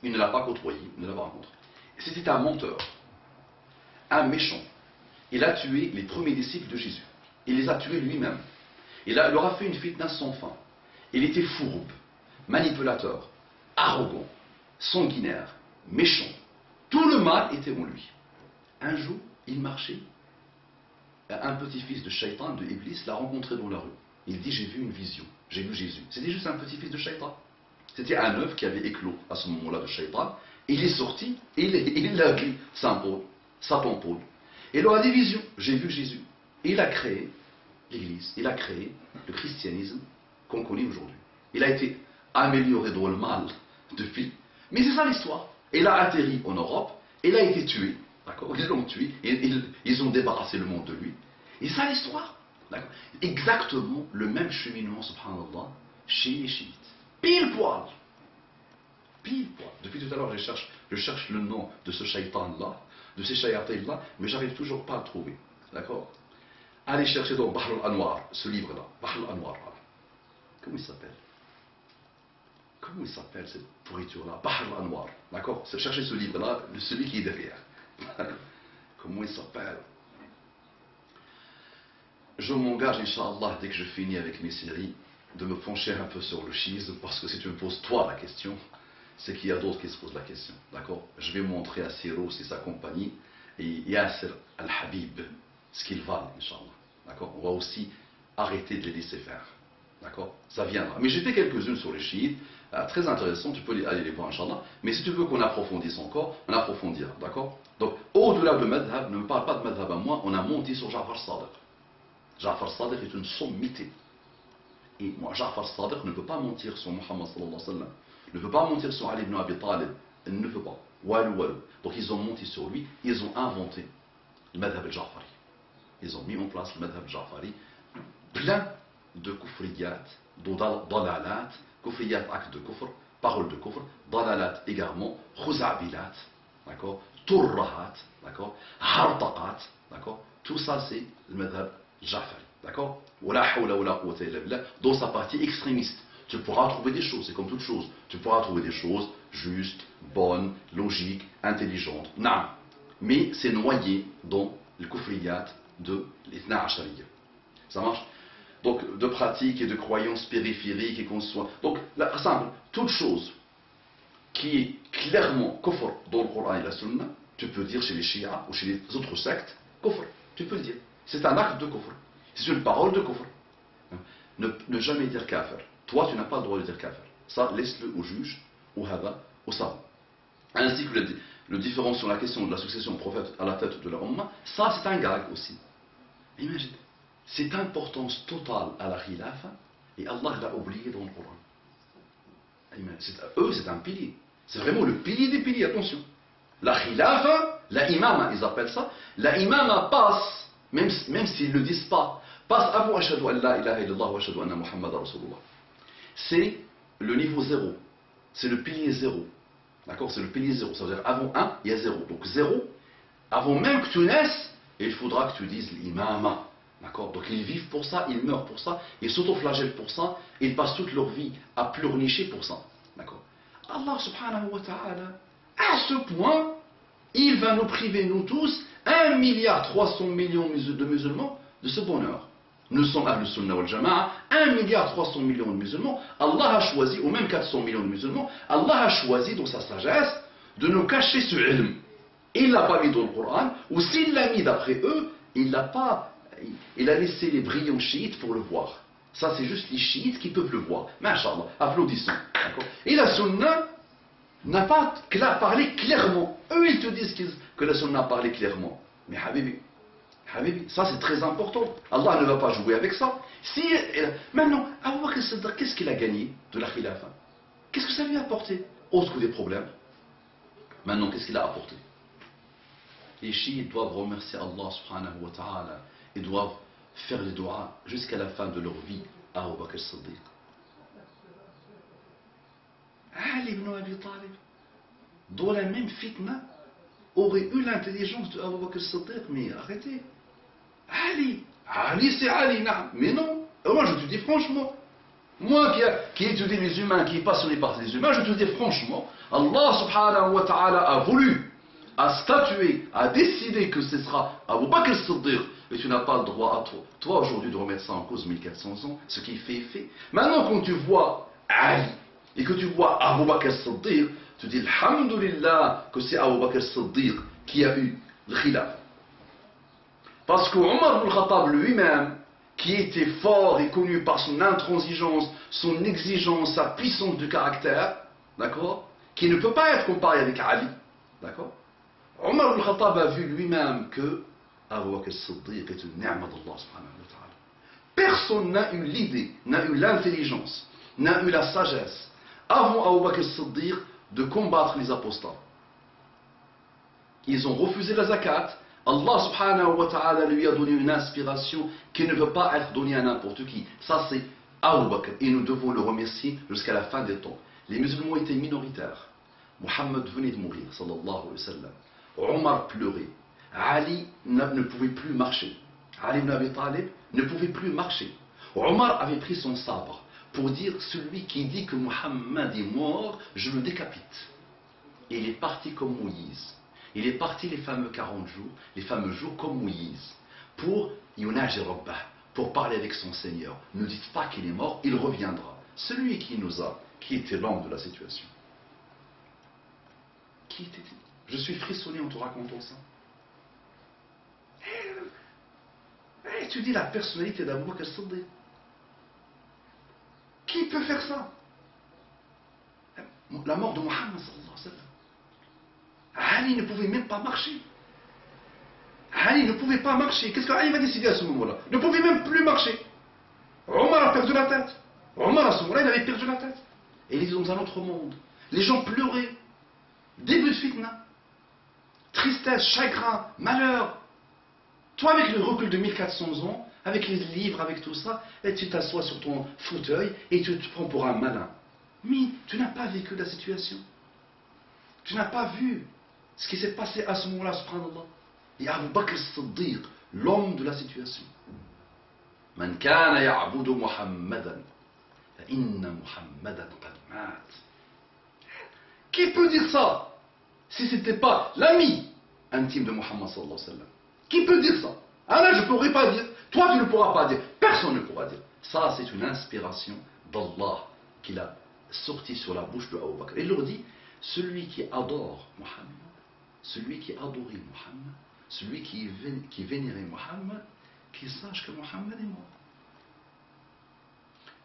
Il ne l'a pas côtoyé, il ne l'a pas rencontré. C'était un menteur, un méchant. Il a tué les premiers disciples de Jésus. Il les a tués lui-même. Il leur a fait une fitna sans fin. Il était fourbe, manipulateur, arrogant, sanguinaire, méchant. Tout le mal était en lui. Un jour, il marchait. Un petit-fils de Shaitan, de Iblis, l'a rencontré dans la rue. Il dit, j'ai vu une vision, j'ai vu Jésus. C'était juste un petit-fils de Shaitan. C'était un œuf qui avait éclos à ce moment-là de Shaitan. Il est sorti et il a vu Saint Paul, Satan Paul. Et il aura des visions. J'ai vu Jésus. Et il a créé l'Église. Il a créé le christianisme qu'on connaît aujourd'hui. Il a été amélioré dans le mal depuis. Mais c'est ça l'histoire. Il a atterri en Europe. Il a été tué. D'accord? Ils l'ont tué. Ils ont débarrassé le monde de lui. Et ça l'histoire. Exactement le même cheminement, subhanallah, chez les chiites. Pile poil. Pile poil. Depuis tout à l'heure, je cherche le nom de ce shaitan-là, de ces shayatins-là, mais j'arrive toujours pas à le trouver. D'accord? Allez chercher dans Bahr al-Anwar, ce livre-là. Bahr al-Anwar. Comment il s'appelle? Comment il s'appelle cette pourriture-là? Bahr al-Anwar. D'accord? Cherchez ce livre-là, celui qui est derrière. Comment il s'appelle? Je m'engage, Inch'Allah, dès que je finis avec mes séries, de me pencher un peu sur le schisme, parce que si tu me poses toi la question, c'est qu'il y a d'autres qui se posent la question. D'accord? Je vais montrer à Siros et sa compagnie, et Yasser al-Habib, ce qu'ils valent, Inch'Allah. D'accord? On va aussi arrêter de les laisser faire. D'accord? Ça viendra. Mais j'ai fait quelques-unes sur les chiites, très intéressantes, tu peux aller les voir, Inch'Allah. Mais si tu veux qu'on approfondisse encore, on approfondira. D'accord? Donc, au-delà de madhab, ne me parle pas de madhab à moi, on a menti sur Ja'far Sadiq. Ja'far Sadiq est une sommité. Et moi, Ja'far Sadiq ne peut pas mentir sur Muhammad sallallahu alayhi wa sallam, ne peut pas mentir sur Ali ibn Abi Talib, il ne peut pas. Walou. Donc ils ont menti sur lui, ils ont inventé le madhab al-Ja'fari. Ils ont mis en place le madhab al-Ja'fari, plein de kufriyat, de dalalat, kufriyat acte de kufr, parole de kufr, dalalat également, khuza'bilat, d'accord, turrahat, d'accord, hartaqat, d'accord, tout ça c'est le madhab al-Ja'fari. D'accord? Dans sa partie extrémiste. Tu pourras trouver des choses, c'est comme toute chose. Tu pourras trouver des choses justes, bonnes, logiques, intelligentes. Non. Mais c'est noyé dans le kufriyat de l'Ithna Ashariya. Ça marche? Donc, de pratiques et de croyances périphériques et qu'on soit. Donc, là, simple, toute chose qui est clairement kufr dans le Coran et la Sunna, tu peux dire chez les Shia ou chez les autres sectes, kufr. Tu peux le dire. C'est un acte de kufr. C'est une parole de kufr. Ne jamais dire kafir. Toi, tu n'as pas le droit de dire kafir. Ça, laisse-le au juge, au haba, au savant. Ainsi que le différent sur la question de la succession prophète à la tête de la Ummah, ça c'est un gag aussi. Imagine, cette importance totale à la khilafa, et Allah l'a oublié dans le Coran. Eux, c'est un pilier. C'est vraiment le pilier des piliers, attention. La khilafa, la imama, ils appellent ça, la imama passe, même s'ils ne le disent pas, passe avant ashhadu an la ilaha illallah wa ashhadu anna Muhammad Rasulullah. C'est le niveau 0. C'est le pilier 0. D'accord? C'est le pilier 0. Ça veut dire avant 1, il y a 0. Donc 0, avant même que tu naisses, il faudra que tu dises l'imama. D'accord? Donc ils vivent pour ça, ils meurent pour ça, ils s'autoflagellent pour ça, ils passent toute leur vie à pleurnicher pour ça. D'accord? Allah subhanahu wa ta'ala, à ce point, il va nous priver, nous tous, 1,3 milliard de musulmans de ce bonheur. Nous sommes Ahl Sunnah wal Jama'a, 1,3 milliard de musulmans. Allah a choisi, ou même 400 millions de musulmans, Allah a choisi dans sa sagesse de nous cacher ce ilm. Il ne l'a pas mis dans le Coran, ou s'il l'a mis d'après eux, il l'a pas. Il a laissé les brillants chiites pour le voir. Ça, c'est juste les chiites qui peuvent le voir. Masha'Allah, applaudissons. Et la sunna n'a pas parlé clairement. Eux, ils te disent que la sunna a parlé clairement. Mais Habibi, ça c'est très important. Allah ne va pas jouer avec ça. Maintenant, Abu Bakr as-Siddiq, qu'est-ce qu'il a gagné de la khilafa? Qu'est-ce que ça lui a apporté? Autre que des problèmes. Maintenant, qu'est-ce qu'il a apporté? Les chiites doivent remercier Allah subhanahu wa ta'ala. Ils doivent faire les doigts jusqu'à la fin de leur vie à Abu Bakr as-Siddiq. Ali ibn Abi Talib, dans la même fitna, aurait eu l'intelligence de Abu Bakr as-Siddiq, mais arrêtez. Ali c'est Ali, non. Mais non. Moi je te dis franchement, moi qui étudie les humains, qui est passionné par les humains, je te dis franchement, Allah subhanahu wa ta'ala a voulu, a statué, a décidé que ce sera Abu Bakr as-Siddiq. Et tu n'as pas le droit à toi aujourd'hui de remettre ça en cause 1400 ans, ce qui est fait. Maintenant quand tu vois Ali et que tu vois Abu Bakr as-Siddiq, tu dis alhamdulillah que c'est Abu Bakr as-Siddiq qui a eu le khilaf. Parce que Omar ibn Khattab lui-même, qui était fort et connu par son intransigeance, son exigence, sa puissance de caractère, d'accord, qui ne peut pas être comparé avec Ali, d'accord. Omar ibn Khattab a vu lui-même que Abu Bakr as-Siddiq est une ni'ma d'Allah subhanahu wa ta'ala. Personne n'a eu l'idée, n'a eu l'intelligence, n'a eu la sagesse, avant Abu Bakr as-Siddiq, de combattre les apostats. Ils ont refusé la zakat. Allah subhanahu wa ta'ala lui a donné une inspiration qui ne peut pas être donnée à n'importe qui. Ça c'est Abu Bakr et nous devons le remercier jusqu'à la fin des temps. Les musulmans étaient minoritaires. Muhammad venait de mourir, sallallahu alayhi wa sallam. Omar pleurait. Ali ne pouvait plus marcher. Ali ibn Abi Talib ne pouvait plus marcher. Omar avait pris son sabre pour dire celui qui dit que Muhammad est mort, je le décapite. Et il est parti comme Moïse. Il est parti les fameux 40 jours, les fameux jours comme Moïse, pour Yunaji Rabbah, pour parler avec son Seigneur. Ne dites pas qu'il est mort, il reviendra. Celui qui était l'homme de la situation. Qui était-il? Je suis frissonné en te racontant ça. Tu dis la personnalité d'Abu Bakr as-Siddiq. Qui peut faire ça? La mort de Muhammad sallallahu alayhi wa sallam. Ali ne pouvait même pas marcher. Ali ne pouvait pas marcher. Qu'est-ce qu'Ali va décider à ce moment-là? Il ne pouvait même plus marcher. Omar a perdu la tête. Omar à ce moment-là, il avait perdu la tête. Et il est dans un autre monde. Les gens pleuraient. Début de fitna. Tristesse, chagrin, malheur. Toi, avec le recul de 1400 ans, avec les livres, avec tout ça, et tu t'assois sur ton fauteuil et tu te prends pour un malin. Mais tu n'as pas vécu la situation. Tu n'as pas vu ce qui s'est passé à ce moment-là, subhanallah. Et Abu Bakr as-Siddiq, l'homme de la situation. Man kana ya'budu Muhammadan, fa inna Muhammadan qad mat. Qui peut dire ça si ce n'était pas l'ami intime de Muhammad sallallahu alayhi wa sallam? Qui peut dire ça? Ah là, je ne pourrais pas dire. Toi, tu ne pourras pas dire. Personne ne pourra dire. Ça, c'est une inspiration d'Allah qu'il a sortie sur la bouche de Abu Bakr. Il leur dit, celui qui adore Muhammad, celui qui adorait Muhammad, celui qui vénérait Muhammad, qu'il sache que Muhammad est mort.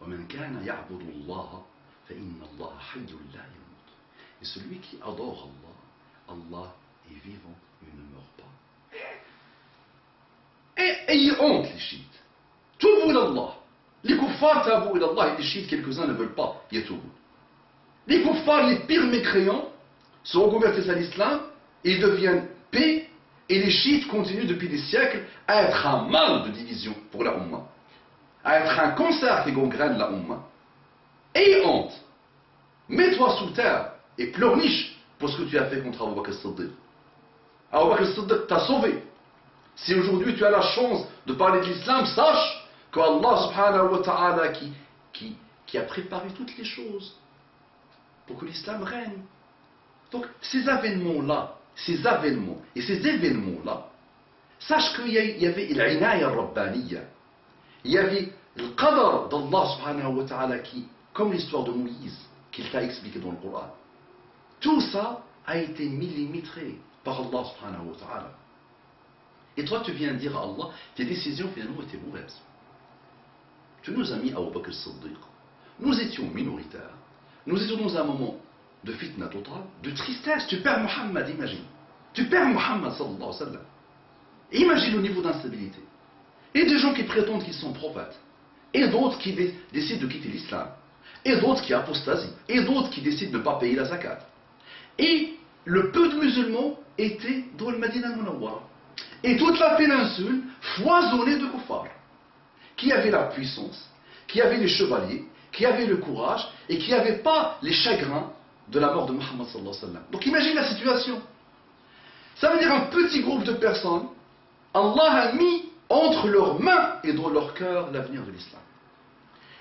وَمَنْ كَانَ يَعْبُدُ اللَّهَ فَإِنَّ اللَّهَ حَيٌّ لَا يَمُوتُ. Et celui qui adore Allah, Allah est vivant, il ne meurt pas. Et ayez honte, les chiites. Toubou ilallah. Les kuffars tabou ilallah et les chiites, quelques-uns ne veulent pas yatoubou. Les kuffars, les pires mécréants, se reconvertissent à l'islam et ils deviennent paix, et les chiites continuent depuis des siècles à être un mal de division pour la Ummah, à être un cancer qui gangrène la Ummah. Ayez honte. Mets-toi sous terre et pleurniche pour ce que tu as fait contre Abu Bakr as-Siddiq. Abu Bakr as-Siddiq t'a sauvé. Si aujourd'hui tu as la chance de parler de l'islam, sache qu'Allah subhanahu wa ta'ala qui a préparé toutes les choses pour que l'islam règne. Donc ces événements-là, et ces événements-là, sache qu'il y avait l'Inaya al-Rabbaniya, il y avait le qadar d'Allah subhanahu wa ta'ala qui, comme l'histoire de Moïse, qu'il t'a expliqué dans le Coran. Tout ça a été millimétré par Allah subhanahu wa ta'ala. Et toi, tu viens dire à Allah, tes décisions finalement étaient mauvaises. Tu nous as mis Abu Bakr as-Siddiq. Nous étions minoritaires. Nous étions dans un moment de fitna totale, de tristesse. Tu perds Muhammad, imagine. Tu perds Muhammad sallallahu alayhi wa sallam. Imagine le niveau d'instabilité. Et des gens qui prétendent qu'ils sont prophètes. Et d'autres qui décident de quitter l'islam. Et d'autres qui apostasient. Et d'autres qui décident de ne pas payer la zakat. Et le peu de musulmans étaient dans le Madina al-Munawwara. Et toute la péninsule foisonnée de kuffars. Qui avaient la puissance, qui avaient les chevaliers, qui avaient le courage, et qui n'avaient pas les chagrins de la mort de Muhammad sallallahu alayhi wa sallam. Donc imagine la situation. Ça veut dire un petit groupe de personnes, Allah a mis entre leurs mains et dans leur cœur l'avenir de l'islam.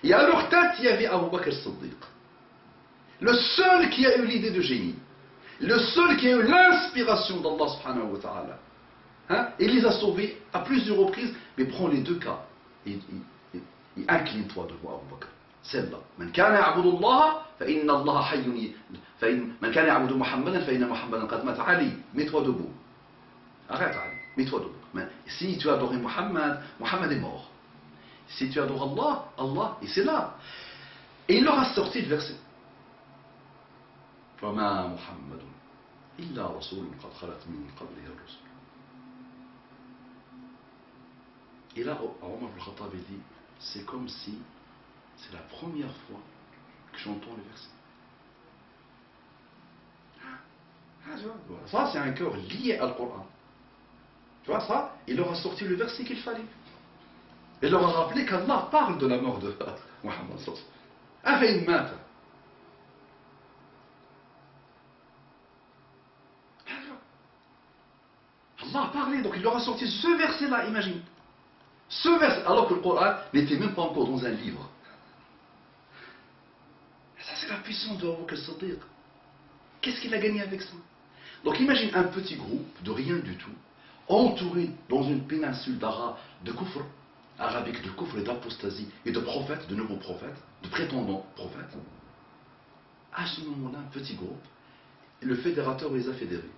Et à leur tête, il y avait Abu Bakr as-Siddiq. Le seul qui a eu l'idée de génie. Le seul qui a eu l'inspiration d'Allah subhanahu wa ta'ala. Hein? Et il les a sauvés à plusieurs reprises, mais prends les deux cas. Et incline-toi devant Abu Bakr. Celle-là. من كان يعبد الله فإن الله حي من كان يعبد محمدا فإن محمدا قد مات. Ali, mets-toi debout. Arrête Ali, mets-toi debout. Mais si tu adores Muhammad, Muhammad est mort. Si tu adores Allah, Allah, et c'est là. Et il leur a sorti le verset. فما محمد إلا رسول قد خلت من قبله الرسل. Et là, Omar ibn Khattab dit, c'est comme si c'est la première fois que j'entends le verset. Ça, c'est un cœur lié à Coran. Tu vois ça? Il leur a sorti le verset qu'il fallait. Il leur a rappelé qu'Allah parle de la mort de Muhammad sallallahu alayhi wa sallam. Allah a parlé, donc il leur a sorti ce verset-là, imagine. Ce verset, alors que le Coran n'était même pas encore dans un livre. Ça, c'est la puissance de Abu Bakr as-Siddiq. Qu'est-ce qu'il a gagné avec ça? Donc imagine un petit groupe de rien du tout, entouré dans une péninsule d'Arabes, de kufr arabique, de kufr et d'apostasie, et de prophètes, de nouveaux prophètes, de prétendants prophètes. À ce moment-là, un petit groupe, le fédérateur les a fédérés.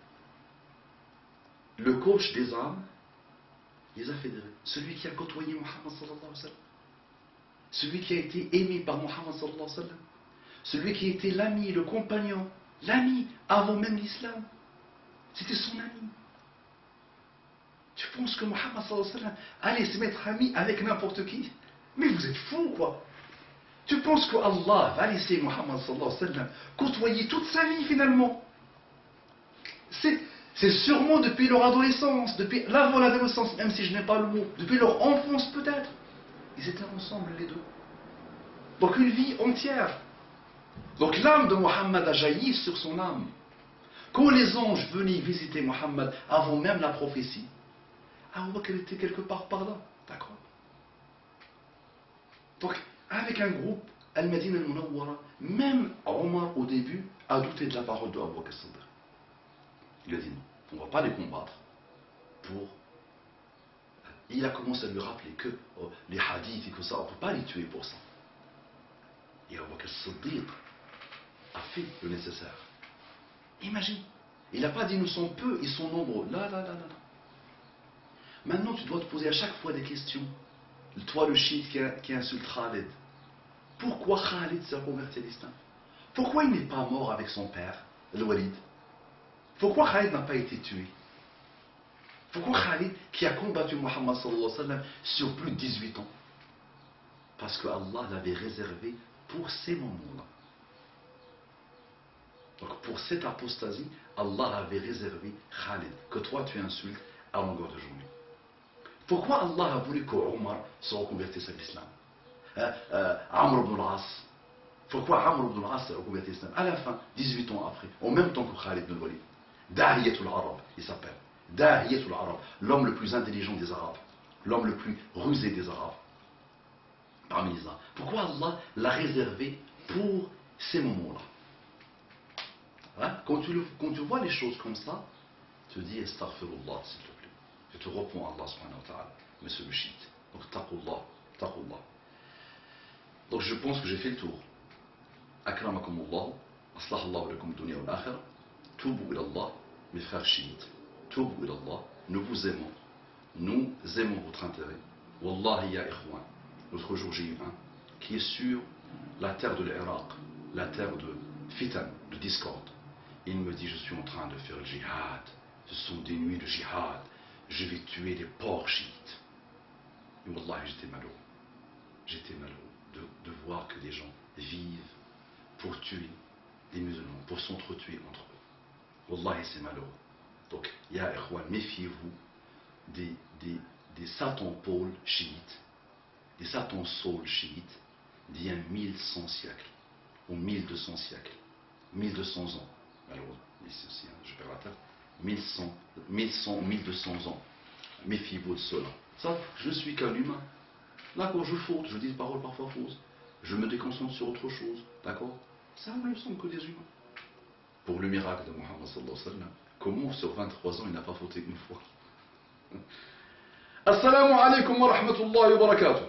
Le coach des âmes les a fédérés. Celui qui a côtoyé Muhammad sallallahu alayhi wa sallam. Celui qui a été aimé par Muhammad sallallahu alayhi wa sallam. Celui qui était l'ami, le compagnon, l'ami avant même l'islam. C'était son ami. Tu penses que Muhammad sallallahu alayhi wa sallam allait se mettre ami avec n'importe qui? Mais vous êtes fous, quoi. Tu penses que Allah va laisser Muhammad sallallahu alayhi wa sallam côtoyer toute sa vie finalement? C'est sûrement depuis leur adolescence, depuis l'avant l'adolescence, même si je n'ai pas le mot, depuis leur enfance peut-être. Ils étaient ensemble les deux. Donc une vie entière. Donc l'âme de Muhammad a jailli sur son âme. Quand les anges venaient visiter Muhammad avant même la prophétie, Abu Bakr était quelque part par là, d'accord? Donc avec un groupe, Al-Madina al-Munawwara, même Omar au début a douté de la parole de Abu Bakr as-Siddiq. Il a dit non, on ne va pas les combattre pour... Il a commencé à lui rappeler que les hadiths et que ça, on ne peut pas les tuer pour ça. Et Abu Bakr as-Siddiq a fait le nécessaire. Imagine, il n'a pas dit nous sommes peu, ils sont nombreux. Là. Maintenant, tu dois te poser à chaque fois des questions. Toi, le chiite qui insulte Khalid. Pourquoi Khalid s'est converti à l'islam? Pourquoi il n'est pas mort avec son père, le Walid? Pourquoi Khalid n'a pas été tué? Pourquoi Khalid, qui a combattu Muhammad sallallahu alayhi wa sallam sur plus de 18 ans? Parce que Allah l'avait réservé pour ces moments-là. Donc pour cette apostasie, Allah avait réservé Khalid, que toi tu insultes à longueur de journée. Pourquoi Allah a voulu que Omar se reconvertisse à l'islam? Amr ibn al-As. Pourquoi Amr ibn al-As se reconvertisse à l'islam? À la fin, 18 ans après, en même temps que Khalid ibn al-Walid. Dahiyatul Arab, il s'appelle. Dahiyatul Arab, l'homme le plus intelligent des Arabes, l'homme le plus rusé des Arabes. Parmi les Arabes. Pourquoi Allah l'a réservé pour ces moments-là? Hein? Quand tu vois les choses comme ça, tu dis astaghfirullah, s'il te plaît. Je te réponds à Allah subhanahu wa ta'ala, monsieur le chiite. Donc taqullah, taqullah. Donc je pense que j'ai fait le tour. Akramakumullah, aslahallahu lakum dunya wal akhirah. Toubu ila Allah, mes frères chiites. Toubu ila Allah, nous vous aimons. Nous aimons votre intérêt. Wallahi ya ikhwan. L'autre jour j'ai eu un qui est sur la terre de l'Irak, la terre de fitan, de discorde. Il me dit, je suis en train de faire le djihad. Ce sont des nuits de djihad. Je vais tuer les porcs chiites. Et wallahi, j'étais malheureux. J'étais malheureux de voir que des gens vivent pour tuer des musulmans, pour s'entretuer entre eux. Wallahi, c'est malheureux. Donc, ya ikhwan, méfiez-vous des satans pôles chiites, des satans saules chiites d'il y a 1100 siècles, ou 1200 siècles, 1200 ans. Malheureusement, ici aussi, hein, je perds la tête. 1200 ans. Méfiez-vous de cela. Ça, je ne suis qu'un humain. D'accord, je faute, je dis des paroles parfois fausses. Je me déconcentre sur autre chose. D'accord? Ça ne sont que des humains. Pour le miracle de Muhammad sallallahu alayhi wa sallam, comment sur 23 ans il n'a pas fauté une fois? Assalamu alaikum wa rahmatullahi wa barakatuh.